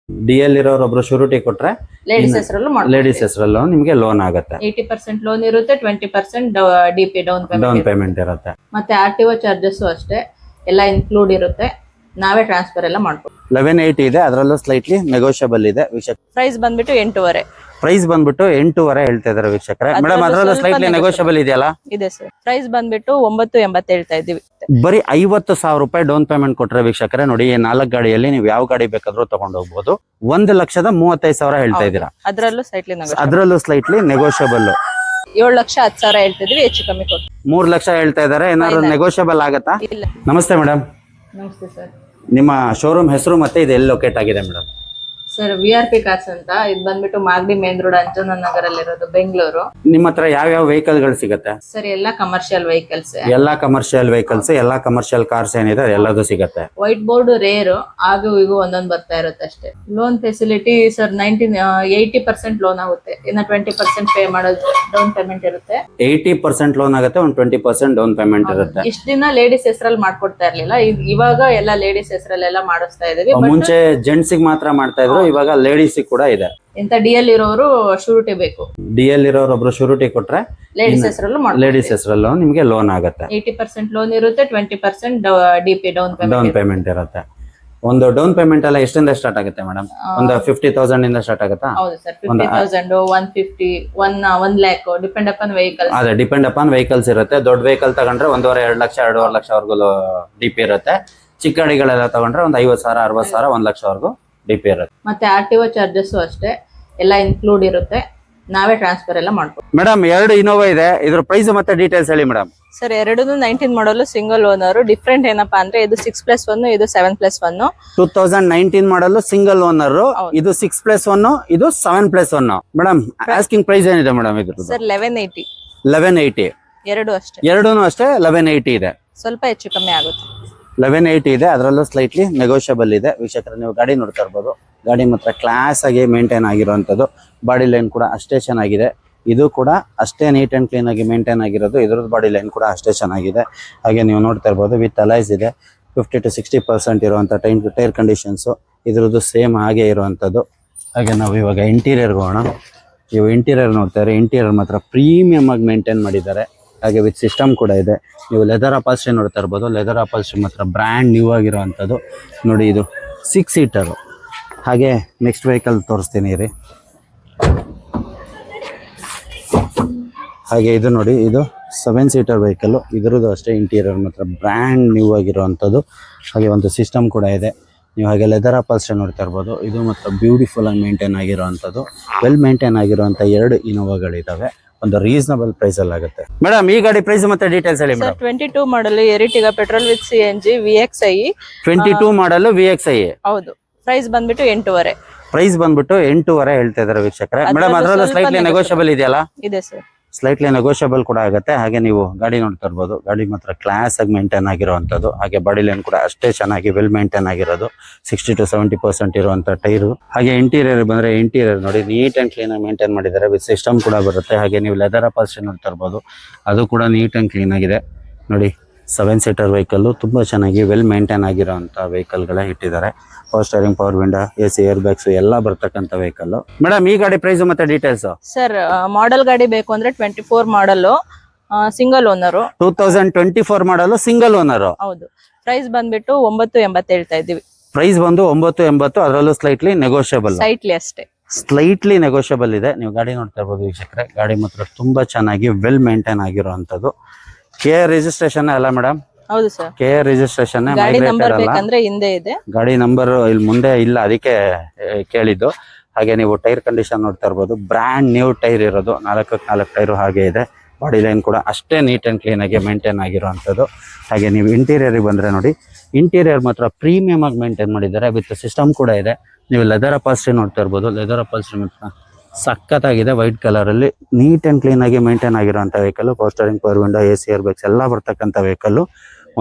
DL ಇರೋರೊಬ್ರು surety ಕೊಟ್ರೆ ladies ಹೆಸರಲ್ಲೂ ladies ಹೆಸರಲ್ಲೂ ನಿಮಗೆ loan ಆಗುತ್ತೆ. 80% ಲೋನ್ ಇರುತ್ತೆ, 20% DP down down payment payment ಇರುತ್ತೆ. ಮತ್ತೆ RTO ಚಾರ್ಜಸ್ ಅಷ್ಟೇ ಎಲ್ಲ ಇನ್ಕ್ಲೂಡ್ ಇರುತ್ತೆ. ನಾವೇ ಟ್ರಾನ್ಸ್ಫರ್ ಎಲ್ಲ ಮಾಡ್ಕೊಡ್ತೀವಿ. 1180 ಇದೆ, ಅದರಲ್ಲೂ ಸ್ಲೈಟ್ಲಿ ನೆಗೋಷಿಯಬಲ್ ಇದೆ ವೀಕ್ಷಕ. ಪ್ರೈಸ್ ಬಂದ್ಬಿಟ್ಟು 8.5 ಪ್ರೈಸ್ ಬಂದ್ಬಿಟ್ಟು 8.5 ಹೇಳ್ತಾ ಇದಾರೆ ವೀಕ್ಷಕರೇ. ಮೇಡಮ್ ಅದರಲ್ಲೂ ಸ್ಲೈಟ್ಲಿ ನೆಗೋಷಿಯಬಲ್ ಇದೆಯಲ್ಲ? ಇದೆ ಸರ್. ಪ್ರೈಸ್ ಬಂದ್ಬಿಟ್ಟು 9.80 ಹೇಳ್ತಾ ಇದೀವಿ. ಬರೀ 50,000 ರೂಪಾಯಿ ಡೌನ್ ಪೇಮೆಂಟ್ ಕೊಟ್ರೆ ವೀಕ್ಷಕರೇ ನೋಡಿ, ಈ 4 ಗಾಡಿಯಲ್ಲಿ ನೀವು ಯಾವ ಗಾಡಿ ಬೇಕಾದ್ರೂ ತಗೊಂಡು ಹೋಗ್ಬೋದು. 1,35,000 ಹೇಳ್ತಾ ಇದ್ದೀರಾ. ಅದರಲ್ಲೂ ಸ್ಲೈಟ್ಲಿ ನೆಗೋಷಿಯಬಲ್. 7,10,000 ಹೇಳ್ತಿದ್ವಿ, ಹೆಚ್ಚು ಕಮ್ಮಿ ಕೊಟ್ಟು 3 ಲಕ್ಷ ಹೇಳ್ತಾ ಇದಾರೆ. ಏನಾದ್ರು ನೆಗೋಷಿಯಬಲ್ ಆಗತ್ತಾ? ಇಲ್ಲ. ನಮಸ್ತೆ ಮೇಡಮ್. ನಮಸ್ತೆ ಸರ್. ನಿಮ್ಮ ಶೋರೂಮ್ ಹೆಸರು ಮತ್ತೆ ಇದು ಎಲ್ಲಿ ಲೊಕೇಟ್ ಆಗಿದೆ ಮೇಡಮ್? ಸರ್ VRP ಕಾರ್ಸ್ ಅಂತ, ಇದು ಬಂದ್ಬಿಟ್ಟು ಮಾಗಡಿ ಮೇನ್ ರೋಡ್ ಅಂಜನ ನಗರಲ್ಲಿರೋದು, ಬೆಂಗಳೂರು. ನಿಮ್ಮ ಹತ್ರ ಯಾವ ವೆಹಿಕಲ್ ಗಳು ಸಿಗುತ್ತೆ? ಸರ್ ಎಲ್ಲ ಕಮರ್ಷಿಯಲ್ ವೆಹಿಕಲ್ಸ್, ಎಲ್ಲಾ ಕಮರ್ಷಿಯಲ್ ವೆಹಿಕಲ್ಸ್, ಎಲ್ಲಾ ಕಮರ್ಷಿಯಲ್ ಕಾರ್ಸ್ ಏನಿದೆ ಎಲ್ಲದೂ ಸಿಗುತ್ತೆ. ವೈಟ್ ಬೋರ್ಡ್ ರೇರು, ಹಾಗೂ ಈಗ ಒಂದೊಂದು ಬರ್ತಾ ಇರುತ್ತೆ ಅಷ್ಟೇ. ಲೋನ್ ಫೆಸಿಲಿಟಿ ಸರ್ 80% ಲೋನ್ ಆಗುತ್ತೆ, ಇನ್ನು 20% ಪೇ ಮಾಡೋದು ಡೌನ್ ಪೇಮೆಂಟ್ ಇರುತ್ತೆ. 80% ಲೋನ್ ಆಗುತ್ತೆ, ಒಂದು 20% ಡೌನ್ ಪೇಮೆಂಟ್ ಇರುತ್ತೆ. ಇಷ್ಟ ದಿನ ಲೇಡೀಸ್ ಹೆಸರಲ್ಲಿ ಮಾಡ್ಕೊಡ್ತಾ ಇರ್ಲಿಲ್ಲ, ಇವಾಗ ಎಲ್ಲ ಲೇಡೀಸ್ ಹೆಸರಲ್ಲೆಲ್ಲ ಮಾಡಿಸ್ತಾ ಇದೀವಿ. ಮುಂಚೆ ಜೆಂಟ್ಸ್ ಮಾತ್ರ ಮಾಡ್ತಾ ಇದ್ರು, ಇವಾಗ ಲೇಡೀಸ್ ಕೂಡ ಇದೆ. ಇಂತ DL ಇರೋರು ಶೂರಿಟಿ ಬೇಕು. DL ಇರೋರೊಬ್ರು ಶೂರಿಟಿ ಕೊಟ್ರೆ ಲೇಡೀಸ್ ಹೆಸರಲ್ಲೂ ಲೇಡೀಸ್ ಹೆಸರಲ್ಲೂ ನಿಮಗೆ ಲೋನ್ ಆಗುತ್ತೆ. 80% ಲೋನ್ ಇರುತ್ತೆ, 20% ಡಿಪಿ ಡೌನ್ ಪೇಮೆಂಟ್ ಇರುತ್ತೆ. ಒಂದು ಡೌನ್ ಪೇಮೆಂಟ್ ಎಲ್ಲ ಎಷ್ಟಿಂದ ಸ್ಟಾರ್ಟ್ ಆಗುತ್ತೆ ಮೇಡಮ್? ಒಂದು 50,000 ಇಂದ ಸ್ಟಾರ್ಟ್ ಆಗುತ್ತಾ? ಹೌದು sir. 50,000, 150, 1 lakh depend upon vehicle. ಅದೇ ಡಿಪೆಂಡ್ ಅಪಾನ್ ವೆಹಿಕಲ್ಸ್ ಇರುತ್ತೆ. ದೊಡ್ಡ ವೆಹಿಕಲ್ ತಗೊಂಡ್ರೆ 1.5 ಲಕ್ಷ 2.5 ಲಕ್ಷವರೆಗೂ ಡಿಪಿ ಇರುತ್ತೆ. ಚಿಕ್ಕ ಗಾಡಿಗಳೆಲ್ಲ ತಗೊಂಡ್ರೆ ಒಂದು 50,000 60,000 1 ಲಕ್ಷವರೆಗೂ ಡಿಪಿ ಇರುತ್ತೆ. ಮತ್ತೆ RTO ಚಾರ್ಜಸ್ ಅಷ್ಟೇ ಎಲ್ಲ ಇನ್ಕ್ಲೂಡ್ ಇರುತ್ತೆ. ನಾವೇ ಟ್ರಾನ್ಸ್ಫರ್ ಎಲ್ಲ ಮಾಡ್ಕೊಡ್ತೀವಿ. ಮೇಡಮ್ 2 ಇನೋವಾ ಇದೆ, ಇದ್ರ ಪ್ರೈಸ್ ಮತ್ತೆ ಡೀಟೇಲ್ಸ್ ಹೇಳಿ ಮೇಡಮ್. ಸರ್ 19 ಮಾಡಲು ಸಿಂಗಲ್ ಓನರ್. ಡಿಫ್ರೆಂಟ್ ಏನಪ್ಪಾ ಅಂದ್ರೆ ಇದು 6+1, ಇದು 7+1. 2019 ಮಾಡಲು ಸಿಂಗಲ್ ಓನರ್, ಇದು 6+1, ಇದು 7+1. ಮೇಡಮ್ ಆಸ್ಕಿಂಗ್ ಪ್ರೈಸ್ ಏನಿದೆ ಮೇಡಮ್ ಇದು? ಸರ್ 1180. 1180 ಎರಡೂ ಅಷ್ಟೇ 1180 ಇದೆ. ಸ್ವಲ್ಪ ಹೆಚ್ಚು ಕಮ್ಮಿ ಆಗುತ್ತೆ. 1180 ಇದೆ, ಅದರಲ್ಲೂ ಸ್ಲೈಟ್ಲಿ ನೆಗೋಷಿಯಬಲ್ ಇದೆ. ವೀಕ್ಷಕರು ನೀವು ಗಾಡಿ ನೋಡ್ತಾ ಇರ್ಬೋದು. ಗಾಡಿ ಮಾತ್ರ ಕ್ಲಾಸ್ ಆಗಿ ಮೇಂಟೈನ್ ಆಗಿರುವಂಥದ್ದು. ಬಾಡಿ ಲೈನ್ ಕೂಡ ಅಷ್ಟೇ ಚೆನ್ನಾಗಿದೆ. ಇದು ಕೂಡ ಅಷ್ಟೇ ನೀಟ್ ಅಂಡ್ ಕ್ಲೀನ್ ಆಗಿ ಮೇಂಟೈನ್ ಆಗಿರೋದು. ಇದ್ರದ್ದು ಬಾಡಿ ಲೈನ್ ಕೂಡ ಅಷ್ಟೇ ಚೆನ್ನಾಗಿದೆ. ಹಾಗೆ ನೀವು ನೋಡ್ತಾ ಇರ್ಬೋದು, ವಿತ್ ಅಲೈಸ್ ಇದೆ. 50 to 60% ಇರುವಂಥ ಟೈರ್ ಕಂಡೀಷನ್ಸು ಇದ್ರದ್ದು ಸೇಮ್ ಹಾಗೆ ಇರುವಂಥದ್ದು. ಹಾಗೆ ನಾವು ಇವಾಗ ಇಂಟೀರಿಯರ್ಗೆ ಹೋಗೋಣ. ಇವು ಇಂಟೀರಿಯರ್ ನೋಡ್ತಾ ಇದ್ದಾರೆ. ಇಂಟೀರಿಯರ್ ಮಾತ್ರ ಪ್ರೀಮಿಯಮ್ ಆಗಿ ಮೇಂಟೈನ್ ಮಾಡಿದ್ದಾರೆ. ಹಾಗೆ ವಿತ್ ಸಿಸ್ಟಮ್ ಕೂಡ ಇದೆ. ನೀವು ಲೆದರ್ ಅಪಾಲ್ಸ್ಟ್ರಿ ನೋಡ್ತಾ ಇರ್ಬೋದು. ಲೆದರ್ ಅಪಾಲ್ಸ್ಟ್ರಿ ಮಾತ್ರ ಬ್ರ್ಯಾಂಡ್ ನ್ಯೂ ಆಗಿರುವಂಥದ್ದು ನೋಡಿ. ಇದು 6 ಸೀಟರು. ಹಾಗೆ ನೆಕ್ಸ್ಟ್ ವೆಹಿಕಲ್ ತೋರಿಸ್ತೀನಿ ರೀ. ಹಾಗೆ ಇದು ನೋಡಿ, ಇದು 7 ಸೀಟರ್ ವೆಹಿಕಲ್ಲು. ಇದರದ್ದು ಅಷ್ಟೇ ಇಂಟೀರಿಯರ್ ಮಾತ್ರ ಬ್ರ್ಯಾಂಡ್ ನ್ಯೂ ಆಗಿರುವಂಥದ್ದು. ಹಾಗೆ ಒಂದು ಸಿಸ್ಟಮ್ ಕೂಡ ಇದೆ. ನೀವು ಹಾಗೆ ಲೆದರ್ ಅಪಾಲ್ಸ್ಟ್ರಿ ನೋಡ್ತಾ ಇರ್ಬೋದು. ಇದು ಮಾತ್ರ ಬ್ಯೂಟಿಫುಲ್ ಆಗಿ ಮೇಂಟೈನ್ ಆಗಿರುವಂಥದ್ದು. ವೆಲ್ ಮೇಂಟೈನ್ ಆಗಿರುವಂಥ 2 ಇನೋವಾಗಳಿದ್ದಾವೆ. ಒಂದು ರೀಸನಬಲ್ ಪ್ರೈಸ್ ಅಲ್ಲಿ ಆಗುತ್ತೆ. ಮೇಡಮ್ ಈ ಗಾಡಿ ಪ್ರೈಸ್ ಮತ್ತೆ ಡೀಟೇಲ್ಸ್ ಹೇಳಿ madam. 22 model Ertiga petrol with CNG VXI. 22 model VXI. ಹೌದು. ಪ್ರೈಸ್ ಬಂದ್ಬಿಟ್ಟು 8.5. ಪ್ರೈಸ್ ಬಂದ್ಬಿಟ್ಟು 8.5 ಹೇಳ್ತಾ ಇದಾರೆ ವೀಕ್ಷಕರೇ. ಮೇಡಮ್ ಅದರಲ್ಲೂ ಸ್ಲೈಟ್ಲಿ ನೆಗೋಷಿಯಬಲ್ ಇದೆಯಲ್ಲ? ಇದೆ ಸರ್. ಸ್ಲೈಟ್ಲಿ ನೆಗೋಷಿಯಬಲ್ ಕೂಡ ಆಗುತ್ತೆ. ಹಾಗೆ ನೀವು ಗಾಡಿ ನೋಡ್ತಾ ಇರ್ಬೋದು. ಗಾಡಿ ಮಾತ್ರ ಕ್ಲಾಸ್ ಆಗಿ ಮೇಂಟೈನ್ ಆಗಿರುವಂಥದ್ದು. ಹಾಗೆ ಬಾಡಿ ಲೈನ್ ಕೂಡ ಅಷ್ಟೇ ಚೆನ್ನಾಗಿ ವೆಲ್ ಮೇಂಟೈನ್ ಆಗಿರೋದು. 60 to 70% ಇರುವಂಥ ಟೈರು. ಹಾಗೆ ಇಂಟೀರಿಯರ್ ಬಂದರೆ ಇಂಟೀರಿಯರ್ ನೋಡಿ ನೀಟ್ ಆ್ಯಂಡ್ ಕ್ಲೀನ್ ಆಗಿ ಮೇಂಟೈನ್ ಮಾಡಿದ್ದಾರೆ. ವಿತ್ ಸಿಸ್ಟಮ್ ಕೂಡ ಬರುತ್ತೆ. ಹಾಗೆ ನೀವು ಲೆದರ್ ಅಪಾಲ್ಸ್ಟ್ರಿ ನೋಡ್ತಾ ಇರ್ಬೋದು. ಅದು ಕೂಡ ನೀಟ್ ಆ್ಯಂಡ್ ಕ್ಲೀನ್ ಆಗಿದೆ ನೋಡಿ. 7 ಸೀಟರ್ ವೆಹಿಕಲ್ಲು ತುಂಬ ಚೆನ್ನಾಗಿ ವೆಲ್ ಮೇಂಟೈನ್ ಆಗಿರೋಂಥ ವೆಹಿಕಲ್ಗಳೇ ಇಟ್ಟಿದ್ದಾರೆ. Power steering, power window, AC, air bags ಎಲ್ಲ ಬರ್ತಕ್ಕಂಥ ವೆಹಿಕಲ್. ಮೇಡಮ್ ಈ ಗಾಡಿ ಪ್ರೈಸ್ ಮತ್ತೆ ಡೀಟೇಲ್ಸ್? ಸರ್ ಮಾಡೆಲ್ ಗಾಡಿ ಬೇಕು ಅಂದ್ರೆ 24 ಮಾಡಲ್ ಸಿಂಗಲ್ ಓನರ್. 2024 ಮಾಡಲು ಸಿಂಗಲ್ ಓನರ್. ಹೌದು. ಪ್ರೈಸ್ ಬಂದ್ಬಿಟ್ಟು 9.80 ಹೇಳ್ತಾ ಇದೀವಿ. ಪ್ರೈಸ್ ಬಂದು 9.80. ಅದರಲ್ಲೂ ಸ್ಲೈಟ್ಲಿ ನೆಗೋಷಿಯಬಲ್. ಸ್ಲೈಟ್ಲಿ ಅಷ್ಟೇ. ಸ್ಲೈಟ್ಲಿ ನೆಗೋಷಿಯಬಲ್ ಇದೆ. ನೀವು ಗಾಡಿ ನೋಡ್ತಾ ಇರ್ಬೋದು ವೀಕ್ಷಕರೇ. ಗಾಡಿ ಮಾತ್ರ ತುಂಬಾ ಚೆನ್ನಾಗಿ ವೆಲ್ ಮೇಂಟೈನ್ ಆಗಿರುವಂತದ್ದು. KR ರಿಜಿಸ್ಟ್ರೇಷನ್ ಅಲ್ಲ ಮೇಡಮ್? ಹೌದು ಸರ್. KR registration. ಗಾಡಿ ನಂಬರ್ ಬೇಕಂದ್ರೆ ಹಿಂದೆ ಇದೆ. ಗಾಡಿ ನಂಬರ್ ಇಲ್ಲಿ ಮುಂದೆ ಇಲ್ಲ, ಅದಕ್ಕೆ ಕೇಳಿದ್ದು. ಹಾಗೆ ನೀವು ಟೈರ್ ಕಂಡೀಷನ್ ನೋಡ್ತಾ ಇರ್ಬೋದು. ಬ್ರ್ಯಾಂಡ್ ನ್ಯೂ ಟೈರ್ ಇರೋದು. 4 ಟೈರು ಹಾಗೆ ಇದೆ. ಬಾಡಿ ಲೈನ್ ಕೂಡ ಅಷ್ಟೇ ನೀಟ್ ಅಂಡ್ ಕ್ಲೀನ್ ಆಗಿ ಮೇಂಟೈನ್ ಆಗಿರುವಂಥದ್ದು. ಹಾಗೆ ನೀವು ಇಂಟೀರಿಯರ್ಗೆ ಬಂದರೆ ನೋಡಿ, ಇಂಟೀರಿಯರ್ ಮಾತ್ರ ಪ್ರೀಮಿಯಮ್ ಆಗಿ ಮೇಂಟೈನ್ ಮಾಡಿದ್ದಾರೆ. ವಿತ್ ಸಿಸ್ಟಮ್ ಕೂಡ ಇದೆ. ನೀವು ಲೆದರ್ ಅಪಾಲ್ಸ್ಟ್ರಿ ನೋಡ್ತಾ ಇರ್ಬೋದು. ಲೆದರ್ ಅಪಾಲ್ಸ್ಟ್ರಿ ಮಾತ್ರ ಸಖತ್ತಾಗಿದೆ. ವೈಟ್ ಕಲರಲ್ಲಿ ನೀಟ್ ಆ್ಯಂಡ್ ಕ್ಲೀನ್ ಆಗಿ ಮೇಂಟೈನ್ ಆಗಿರುವಂಥ vehicle. Power steering, power window, AC, air bags ಎಲ್ಲ ಬರ್ತಕ್ಕಂಥ ವೆಹಿಕಲ್.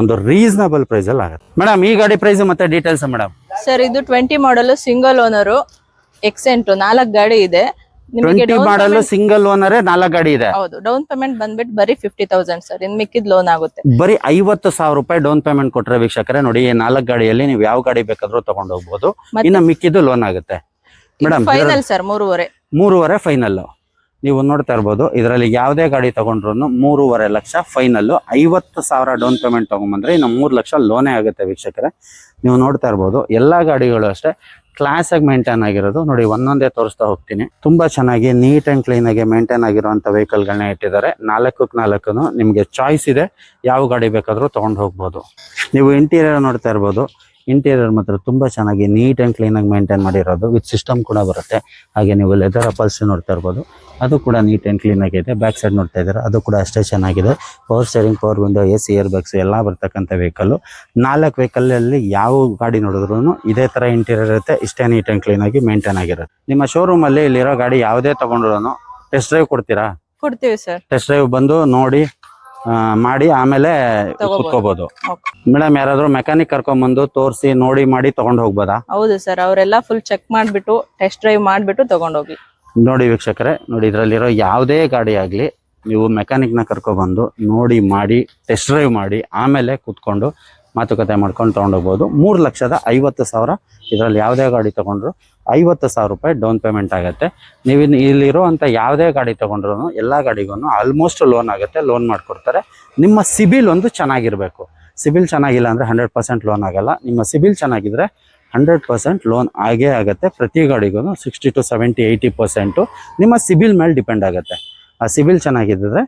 ಒಂದು ರೀಸನಬಲ್ ಪ್ರೈಸ್ ಅಲ್ಲಿ ಆಗುತ್ತೆ. ಮೇಡಮ್ ಈ ಗಾಡಿ ಪ್ರೈಸ್ ಮತ್ತೆ ಡೀಟೇಲ್ಸ್ ಮೇಡಮ್? ಸರ್ ಇದು 20 ಮಾಡಲ್ ಸಿಂಗಲ್ ಓನರ್. ಎಕ್ಸೆಂಟ್ 4 ಗಾಡಿ ಇದೆ. ನಿಮಗೆ 20 ಮಾಡಲು ಸಿಂಗಲ್ ಓನರೇ 4 ಗಾಡಿ ಇದೆ. ಹೌದು, ಡೌನ್ ಪೇಮೆಂಟ್ ಬಂದ್ಬಿಟ್ಟು ಬರೀ 50,000 ಸರ್. ಇನ್ ಮಿಕ್ಕಿದ್ ಲೋನ್ ಆಗುತ್ತೆ. ಬರೀ 50,000 ರೂಪಾಯಿ ಡೌನ್ ಪೇಮೆಂಟ್ ಕೊಟ್ರೆ ವೀಕ್ಷಕರೇ ನೋಡಿ, ಈ 4 ಗಾಡಿಯಲ್ಲಿ ನೀವು ಯಾವ ಗಾಡಿ ಬೇಕಾದ್ರೂ ತಗೊಂಡು ಹೋಗ್ಬೋದು. ಇನ್ನು ಮಿಕ್ಕಿದ್ದು ಲೋನ್ ಆಗುತ್ತೆ ಮೇಡಮ್. Final sir 3.5 final. ನೀವು ನೋಡ್ತಾ ಇರ್ಬೋದು, ಇದರಲ್ಲಿ ಯಾವುದೇ ಗಾಡಿ ತಗೊಂಡ್ರು 3.5 ಲಕ್ಷ ಫೈನಲ್. 50,000 ಡೌನ್ ಪೇಮೆಂಟ್ ತಗೊಂಡ್ಬಂದ್ರೆ ಇನ್ನು 3 ಲಕ್ಷ ಲೋನೇ ಆಗುತ್ತೆ ವೀಕ್ಷಕರೇ. ನೀವು ನೋಡ್ತಾ ಇರ್ಬೋದು, ಎಲ್ಲಾ ಗಾಡಿಗಳು ಅಷ್ಟೇ ಕ್ಲಾಸ್ ಆಗಿ ಮೇಂಟೈನ್ ಆಗಿರೋದು. ನೋಡಿ ಒಂದೊಂದೇ ತೋರಿಸ್ತಾ ಹೋಗ್ತೀನಿ. ತುಂಬಾ ಚೆನ್ನಾಗಿ ನೀಟ್ ಅಂಡ್ ಕ್ಲೀನ್ ಆಗಿ ಮೇಂಟೈನ್ ಆಗಿರುವಂತ ವೆಹಿಕಲ್ ಗಳನ್ನ ಇಟ್ಟಿದ್ದಾರೆ. 4 ನಿಮ್ಗೆ ಚಾಯ್ಸ್ ಇದೆ, ಯಾವ ಗಾಡಿ ಬೇಕಾದ್ರೂ ತಗೊಂಡು ಹೋಗ್ಬೋದು. ನೀವು ಇಂಟೀರಿಯರ್ ನೋಡ್ತಾ ಇರ್ಬೋದು, ಇಂಟೀರಿಯರ್ ಮಾತ್ರ ತುಂಬಾ ಚೆನ್ನಾಗಿ ನೀಟ್ ಅಂಡ್ ಕ್ಲೀನ್ ಆಗಿ ಮೇಂಟೈನ್ ಮಾಡಿರೋದು. ವಿತ್ ಸಿಸ್ಟಮ್ ಕೂಡ ಬರುತ್ತೆ. ಹಾಗೆ ನೀವು ಲೆದರ್ ಅಪಲ್ಸ್ಟ್ರಿ ನೋಡ್ತಾ ಇರ್ಬೋದು, ಅದು ಕೂಡ ನೀಟ್ ಅಂಡ್ ಕ್ಲೀನ್ ಆಗಿದೆ. ಬ್ಯಾಕ್ ಸೈಡ್ ನೋಡ್ತಾ ಇದ್ದಾರೆ, ಅದು ಕೂಡ ಅಷ್ಟೇ ಚೆನ್ನಾಗಿದೆ. Power steering, power window, AC, air bags ಎಲ್ಲ ಬರ್ತಕ್ಕಂಥ ವೆಹಿಕಲ್. 4 ವೆಹಿಕಲ್ ಅಲ್ಲಿ ಯಾವ ಗಾಡಿ ನೋಡಿದ್ರು ಇದೇ ತರ ಇಂಟೀರಿಯರ್ ಇರುತ್ತೆ. ಇಷ್ಟೇ ನೀಟ್ ಅಂಡ್ ಕ್ಲೀನ್ ಆಗಿ ಮೇಂಟೈನ್ ಆಗಿರುತ್ತೆ. ನಿಮ್ಮ ಶೋರೂಮ್ ಅಲ್ಲಿ ಇಲ್ಲಿರೋ ಗಾಡಿ ಯಾವುದೇ ತಗೊಂಡ್ರು ಟೆಸ್ಟ್ ಡ್ರೈವ್ ಕೊಡ್ತೀರಾ? ಕೊಡ್ತೀವಿ ಸರ್. ಟೆಸ್ಟ್ ಡ್ರೈವ್ ಬಂದು ನೋಡಿ ಮಾಡಿ ಆಮೇಲೆ ಕುತ್ಕೋಬಹುದು. ಮೇಡಮ್, ಯಾರಾದ್ರೂ ಮೆಕ್ಯಾನಿಕ್ ಕರ್ಕೊಂಡ್ ಬಂದು ತೋರಿಸಿ ನೋಡಿ ಮಾಡಿ ತಗೊಂಡ್ ಹೋಗ್ಬೋದಾ? ಹೌದು ಸರ್, ಅವರೆಲ್ಲ ಫುಲ್ ಚೆಕ್ ಮಾಡ್ಬಿಟ್ಟು ಟೆಸ್ಟ್ ಡ್ರೈವ್ ಮಾಡ್ಬಿಟ್ಟು ತಗೊಂಡೋಗಿ. ನೋಡಿ ವೀಕ್ಷಕರೇ, ನೋಡಿ ಇದ್ರಲ್ಲಿರೋ ಯಾವುದೇ ಗಾಡಿ ಆಗ್ಲಿ ನೀವು ಮೆಕ್ಯಾನಿಕ್ ನ ಕರ್ಕೊಬಂದು ನೋಡಿ ಮಾಡಿ ಟೆಸ್ಟ್ ಡ್ರೈವ್ ಮಾಡಿ ಆಮೇಲೆ ಕುತ್ಕೊಂಡು ಮಾತುಕತೆ ಮಾಡ್ಕೊಂಡು ತಗೊಂಡೋಗ್ಬೋದು. 3,50,000 ಇದರಲ್ಲಿ ಯಾವುದೇ ಗಾಡಿ ತಗೊಂಡ್ರು 50,000 ರೂಪಾಯಿ ಡೌನ್ ಪೇಮೆಂಟ್ ಆಗುತ್ತೆ. ನೀವು ಇಲ್ಲಿರೋ ಅಂತ ಯಾವುದೇ ಗಾಡಿ ತಗೊಂಡ್ರು ಎಲ್ಲ ಗಾಡಿಗೂ ಆಲ್ಮೋಸ್ಟ್ ಲೋನ್ ಆಗುತ್ತೆ, ಲೋನ್ ಮಾಡ್ಕೊಡ್ತಾರೆ. ನಿಮ್ಮ ಸಿಬಿಲ್ ಒಂದು ಚೆನ್ನಾಗಿರ್ಬೇಕು. ಸಿಬಿಲ್ ಚೆನ್ನಾಗಿಲ್ಲ ಅಂದ್ರೆ 100% ಲೋನ್ ಆಗಲ್ಲ. ನಿಮ್ಮ ಸಿಬಿಲ್ ಚೆನ್ನಾಗಿದ್ರೆ 100% ಲೋನ್ ಆಗೇ ಆಗುತ್ತೆ. ಪ್ರತಿ ಗಾಡಿಗೂ 60 to 70, 80% ನಿಮ್ಮ ಸಿಬಿಲ್ ಮೇಲೆ ಡಿಪೆಂಡ್ ಆಗುತ್ತೆ. ಆ ಸಿಬಿಲ್ ಚೆನ್ನಾಗಿದ್ರೆ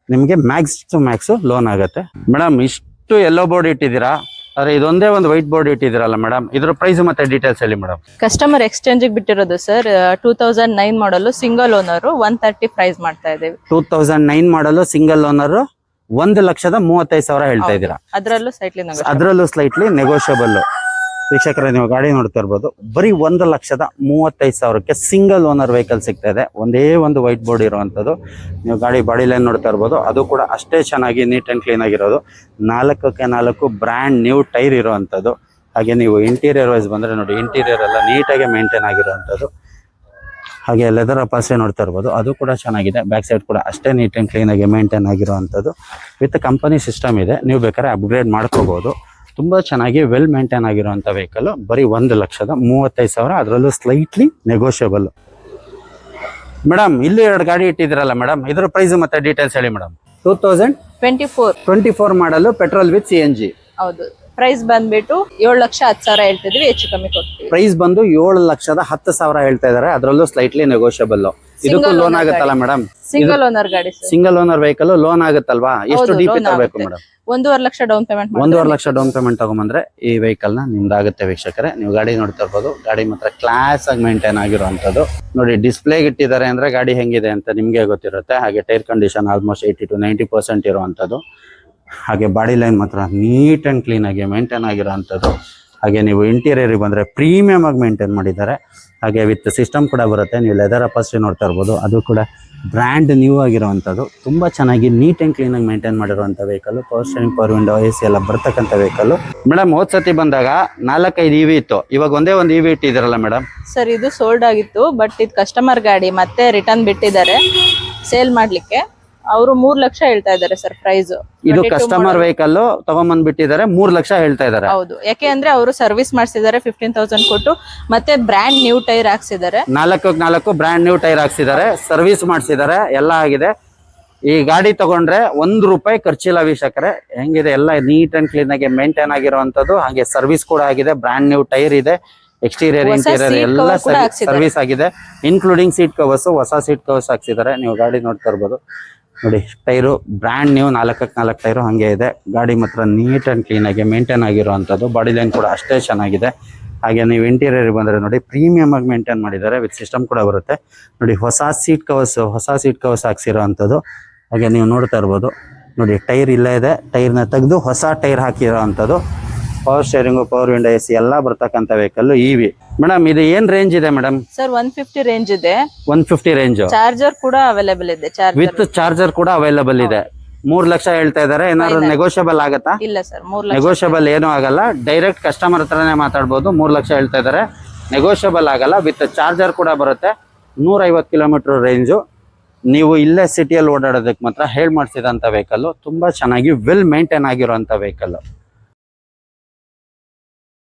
ನಿಮಗೆ ಮ್ಯಾಕ್ಸ್ ಟು ಮ್ಯಾಕ್ಸ್ ಲೋನ್ ಆಗುತ್ತೆ. ಮೇಡಮ್, ಇಷ್ಟು ಎಲ್ಲೋ ಬೋರ್ಡ್ ಇಟ್ಟಿದ್ದೀರಾ, ಆದ್ರೆ ಇದೊಂದೇ ಒಂದು ವೈಟ್ ಬೋರ್ಡ್ ಇಟ್ಟಿದ್ದೀರಲ್ಲ ಮೇಡಮ್, ಇದ್ರ ಪ್ರೈಸ್ ಮತ್ತೆ ಡೀಟೇಲ್ಸ್ ಹೇಳಿ ಮೇಡಮ್. ಕಸ್ಟಮರ್ ಎಕ್ಸ್ಚೇಂಜ್ ಬಿಟ್ಟಿರೋದು sir. 2009 model single owner 130 price ಮಾಡ್ತಾ ಇದ್ದೀವಿ. 2009 ಮಾಡಲು ಸಿಂಗಲ್ ಓನರ್ 1,35,000 ಹೇಳ್ತಾ ಇದ್ದೀರಾ. ಅದರಲ್ಲೂ ಸ್ಲೈಟ್ಲಿ ನೆಗೋಷಿಯಬಲ್. ವೀಕ್ಷಕರೇ, ನೀವು ಗಾಡಿ ನೋಡ್ತಾ ಇರ್ಬೋದು, ಬರೀ 1,35,000ಕ್ಕೆ ಸಿಂಗಲ್ ಓನರ್ ವೆಹಿಕಲ್ ಸಿಗ್ತಾ ಇದೆ. ಒಂದೇ ಒಂದು ವೈಟ್ ಬೋರ್ಡ್ ಇರುವಂತದ್ದು. ನೀವು ಗಾಡಿ ಬಾಡಿ ಲೈನ್ ನೋಡ್ತಾ ಇರ್ಬೋದು, ಅದು ಕೂಡ ಅಷ್ಟೇ ಚೆನ್ನಾಗಿ ನೀಟ್ ಅಂಡ್ ಕ್ಲೀನ್ ಆಗಿರೋದು. 4 ಬ್ರ್ಯಾಂಡ್ ನ್ಯೂ ಟೈರ್ ಇರುವಂತದ್ದು. ಹಾಗೆ ನೀವು ಇಂಟೀರಿಯರ್ ವೈಸ್ ಬಂದ್ರೆ ನೋಡಿ, ಇಂಟೀರಿಯರ್ ಎಲ್ಲ ನೀಟಾಗಿ ಮೇಂಟೈನ್ ಆಗಿರುವಂತದ್ದು. ಹಾಗೆ ಲೆದರ್ ಅಪಾಸ್ಟ್ರಿ ನೋಡ್ತಾ ಇರ್ಬೋದು, ಅದು ಕೂಡ ಚೆನ್ನಾಗಿದೆ. ಬ್ಯಾಕ್ ಸೈಡ್ ಕೂಡ ಅಷ್ಟೇ ನೀಟ್ ಅಂಡ್ ಕ್ಲೀನ್ ಆಗಿ ಮೇಂಟೈನ್ ಆಗಿರುವಂತದ್ದು. ವಿತ್ ಕಂಪನಿ ಸಿಸ್ಟಮ್ ಇದೆ, ನೀವು ಬೇಕಾದ್ರೆ ಅಪ್ಗ್ರೇಡ್ ಮಾಡ್ಕೋಬಹುದು. ತುಂಬಾ ಚೆನ್ನಾಗಿ ವೆಲ್ ಮೇಂಟೈನ್ ಆಗಿರುವಂತ ವೆಹಿಕಲ್. ಬರೀ 1,35,000, ಅದರಲ್ಲೂ ಸ್ಲೈಟ್ಲಿ ನೆಗೋಷಿಯಬಲ್. ಮೇಡಮ್, ಇಲ್ಲಿ 2 ಗಾಡಿ ಇಟ್ಟಿದ್ದೀರಲ್ಲ ಮೇಡಮ್, ಇದ್ರ ಪ್ರೈಸ್ ಮತ್ತೆ ಡೀಟೇಲ್ಸ್ ಹೇಳಿ ಮೇಡಮ್. 2024 ಮಾಡಲು ಪೆಟ್ರೋಲ್ ವಿತ್ CNG. ಹೌದು. ಪ್ರೈಸ್ ಬಂದ್ಬಿಟ್ಟು 7,10,000 ಹೇಳ್ತಿದ್ವಿ, ಹೆಚ್ಚು ಕಮ್ಮಿ ಕೊಡ್ತೀವಿ. ಪ್ರೈಸ್ ಬಂದು 7,10,000 ಹೇಳ್ತಾ ಇದಾರೆ, ಅದರಲ್ಲೂ ಸ್ಲೈಟ್ಲಿ ನೆಗೋಷಿಯಬಲ್. ಇದಕ್ಕೂ ಲೋನ್ ಆಗುತ್ತಲ್ಲ ಮೇಡಮ್? ಸಿಂಗಲ್ ಓನರ್ ಗಾಡಿ, ಸಿಂಗಲ್ ಓನರ್ ವೆಹಿಕಲ್ ಲೋನ್ ಆಗುತ್ತಲ್ವಾ? ಎಷ್ಟು DP ತಗೋಬೇಕು ಮೇಡಮ್? 1.5 ಲಕ್ಷ ಡೌನ್ ಪೇಮೆಂಟ್. 1.5 ಲಕ್ಷ ಡೌನ್ ಪೇಮೆಂಟ್ ತಗೊಂಬಂದ್ರೆ ಈ ವೆಹಿಕಲ್ ನ ನಿಮ್ದಾಗುತ್ತೆ ವೀಕ್ಷಕರೇ. ನೀವು ಗಾಡಿ ನೋಡ್ತಾ ಇರ್ಬೋದು, ಗಾಡಿ ಮಾತ್ರ ಕ್ಲಾಸ್ ಆಗಿ ಮೇಂಟೈನ್ ಆಗಿರುವಂತದ್ದು. ನೋಡಿ ಡಿಸ್ಪ್ಲೇ ಇಟ್ಟಿದ್ದಾರೆ ಅಂದ್ರೆ ಗಾಡಿ ಹೆಂಗಿದೆ ಅಂತ ನಿಮ್ಗೆ ಗೊತ್ತಿರುತ್ತೆ. ಹಾಗೆ ಟೈರ್ ಕಂಡೀಷನ್ ಆಲ್ಮೋಸ್ಟ್ 80 to 90% ಇರುವಂತದ್ದು. ಹಾಗೆ ಬಾಡಿ ಲೈನ್ ಮಾತ್ರ ನೀಟ್ ಅಂಡ್ ಕ್ಲೀನ್ ಆಗಿ ಮೇಂಟೈನ್ ಆಗಿರುವಂತದ್ದು. ಹಾಗೆ ನೀವು ಇಂಟೀರಿಯರ್ ಬಂದ್ರೆ ಪ್ರೀಮಿಯಂ ಆಗಿ ಮೇಂಟೈನ್ ಮಾಡಿದ್ದಾರೆ. ಹಾಗೆ ವಿತ್ ಸಿಸ್ಟಮ್ ಕೂಡ ಬರುತ್ತೆ. ನೀವು ಲೆದರ್ ಅಪಾಸ್ಟ್ರಿ ನೋಡ್ತಾ ಇರ್ಬೋದು, ಅದು ಕೂಡ ಬ್ರ್ಯಾಂಡ್ ನ್ಯೂ ಆಗಿರುವಂಥದ್ದು. ತುಂಬ ಚೆನ್ನಾಗಿ ನೀಟ್ ಆ್ಯಂಡ್ ಕ್ಲೀನಾಗಿ ಮೇಂಟೈನ್ ಮಾಡಿರುವಂಥ vehicle. Power steering, power window, AC ಎಲ್ಲ ಬರ್ತಕ್ಕಂಥ ವೆಹಿಕಲ್. ಮೇಡಮ್, ಹೋದ್ ಸತಿ ಬಂದಾಗ 4-5 EV ಇತ್ತು, ಇವಾಗ ಒಂದೇ ಒಂದು EV ಇಟ್ಟಿದ್ದೀರಲ್ಲ ಮೇಡಮ್? ಸರ್, ಇದು ಸೋಲ್ಡ್ ಆಗಿತ್ತು, ಬಟ್ ಇದು ಕಸ್ಟಮರ್ ಗಾಡಿ ಮತ್ತೆ ರಿಟರ್ನ್ ಬಿಟ್ಟಿದ್ದಾರೆ ಸೇಲ್ ಮಾಡ್ಲಿಕ್ಕೆ. ಅವರು 3 ಲಕ್ಷ ಹೇಳ್ತಾ ಇದ್ದಾರೆ ಸರ್ ಪ್ರೈಸ್. ಇದು ಕಸ್ಟಮರ್ ವೆಹಿಕಲ್ ತಗೊಂಬಂದ್ ಬಿಟ್ಟಿದ್ದಾರೆ, 3 ಲಕ್ಷ ಹೇಳ್ತಾ ಇದ್ದಾರೆ. ಹೌದು, ಯಾಕೆ ಅಂದ್ರೆ ಅವರು ಸರ್ವಿಸ್ ಮಾಡಿಸಿದ್ದಾರೆ 15,000 ಕೊಟ್ಟು, ಮತ್ತೆ ಬ್ರ್ಯಾಂಡ್ ನ್ಯೂ ಟೈರ್ ಹಾಕ್ಸಿದ್ದಾರೆ. 4 ಬ್ರ್ಯಾಂಡ್ ನ್ಯೂ ಟೈರ್ ಹಾಕ್ಸಿದ್ದಾರೆ, ಸರ್ವಿಸ್ ಮಾಡಿಸಿದ್ದಾರೆ, ಎಲ್ಲ ಆಗಿದೆ. ಈ ಗಾಡಿ ತಗೊಂಡ್ರೆ ₹1 ಖರ್ಚಿಲ್ಲ ವೀಕ್ಷಕರೇ. ಹೆಂಗಿದೆ ಎಲ್ಲ ನೀಟ್ ಅಂಡ್ ಕ್ಲೀನ್ ಆಗಿ ಮೇಂಟೈನ್ ಆಗಿರುವಂತದ್ದು. ಹಾಗೆ ಸರ್ವಿಸ್ ಕೂಡ ಆಗಿದೆ, ಬ್ರ್ಯಾಂಡ್ ನ್ಯೂ ಟೈರ್ ಇದೆ, ಎಕ್ಸ್ಟೀರಿಯರ್ ಇಂಟೀರಿಯರ್ ಎಲ್ಲ ಸರ್ವಿಸ್ ಆಗಿದೆ, ಇನ್ಕ್ಲೂಡಿಂಗ್ ಸೀಟ್ ಕವರ್ಸ್. ಹೊಸ ಸೀಟ್ ಕವರ್ಸ್ ಹಾಕ್ಸಿದ್ದಾರೆ. ನೀವು ಗಾಡಿ ನೋಡ್ತಾ ಇರ್ಬೋದು, ನೋಡಿ ಟೈರು ಬ್ರ್ಯಾಂಡ್ ನ್ಯೂ 4 ಟೈರು ಹಂಗೆ ಇದೆ. ಗಾಡಿ ಮಾತ್ರ ನೀಟ್ ಅಂಡ್ ಕ್ಲೀನ್ ಆಗಿ ಮೇಂಟೈನ್ ಆಗಿರುವಂಥದ್ದು. ಬಾಡಿ ಲೈನ್ ಕೂಡ ಅಷ್ಟೇ ಚೆನ್ನಾಗಿದೆ. ಹಾಗೆ ನೀವು ಇಂಟೀರಿಯರ್ ಬಂದರೆ ನೋಡಿ ಪ್ರೀಮಿಯಂ ಆಗಿ ಮೇಂಟೈನ್ ಮಾಡಿದ್ದಾರೆ, ವಿತ್ ಸಿಸ್ಟಮ್ ಕೂಡ ಬರುತ್ತೆ. ನೋಡಿ ಹೊಸ ಸೀಟ್ ಕವರ್ಸ್ ಹಾಕ್ಸಿರೋವಂಥದ್ದು. ಹಾಗೆ ನೀವು ನೋಡ್ತಾ ಇರ್ಬೋದು, ನೋಡಿ ಟೈರ್ ಇಲ್ಲೇ ಇದೆ, ಟೈರ್ನ ತೆಗೆದು ಹೊಸ ಟೈರ್ ಹಾಕಿರೋ ಅಂಥದ್ದು. Power steering, power window, AC ಎಲ್ಲ ಬರ್ತಕ್ಕಂಥ ವೆಹಿಕಲ್ EV. ಮೇಡಮ್, ಇದು ಏನ್ ರೇಂಜ್ ಇದೆ ಮೇಡಮ್? ಸರ್ 150 ರೇಂಜ್ ಇದೆ. 150 ರೇಂಜ್. ಚಾರ್ಜರ್ ಕೂಡ ಅವೈಲೇಬಲ್ ಇದೆ, ವಿತ್ ಚಾರ್ಜರ್ ಕೂಡ ಅವೈಲೇಬಲ್ ಇದೆ. 3 ಲಕ್ಷ ಹೇಳ್ತಾ ಇದಾರೆ. ಏನಾದ್ರು ನೆಗೋಷಿಯಬಲ್ ಆಗತ್ತಾ? ಇಲ್ಲ ಸರ್, 3 ಲಕ್ಷ ನೆಗೋಷಿಯಬಲ್ ಏನೂ ಆಗಲ್ಲ. ಡೈರೆಕ್ಟ್ ಕಸ್ಟಮರ್ ಹತ್ರನೇ ಮಾತಾಡ್ಬೋದು. 3 ಲಕ್ಷ ಹೇಳ್ತಾ ಇದಾರೆ, ನೆಗೋಷಿಯಬಲ್ ಆಗಲ್ಲ. ವಿತ್ ಚಾರ್ಜರ್ ಕೂಡ ಬರುತ್ತೆ. 150 ಕಿಲೋಮೀಟರ್ ರೇಂಜು. ನೀವು ಇಲ್ಲೇ ಸಿಟಿಯಲ್ಲಿ ಓಡಾಡೋದಕ್ಕೆ ಮಾತ್ರ ಹೇಳಿ ಮಾಡಿಸಿದಂಥ ವೆಹಿಕಲ್ಲು, ತುಂಬ ಚೆನ್ನಾಗಿ ವೆಲ್ ಮೇಂಟೈನ್ ಆಗಿರೋಂಥ ವೆಹಿಕಲ್ಲು.